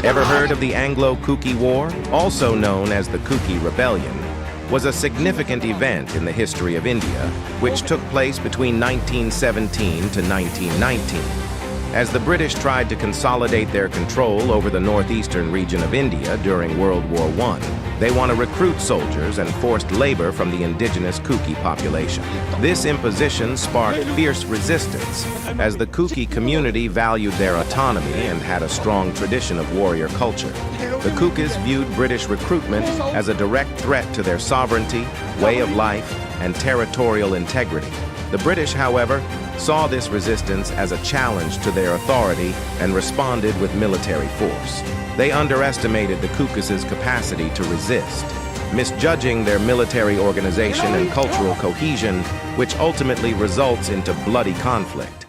Ever heard of the Anglo-Kuki War, also known as the Kuki Rebellion, was a significant event in the history of India, which took place between 1917 to 1919. As the British tried to consolidate their control over the northeastern region of India during World War I, they want to recruit soldiers and forced labor from the indigenous Kuki population. This imposition sparked fierce resistance, as the Kuki community valued their autonomy and had a strong tradition of warrior culture. The Kukis viewed British recruitment as a direct threat to their sovereignty, way of life, and territorial integrity. The British, however, saw this resistance as a challenge to their authority and responded with military force. They underestimated the Kukis' capacity to resist, misjudging their military organization and cultural cohesion, which ultimately results into bloody conflict.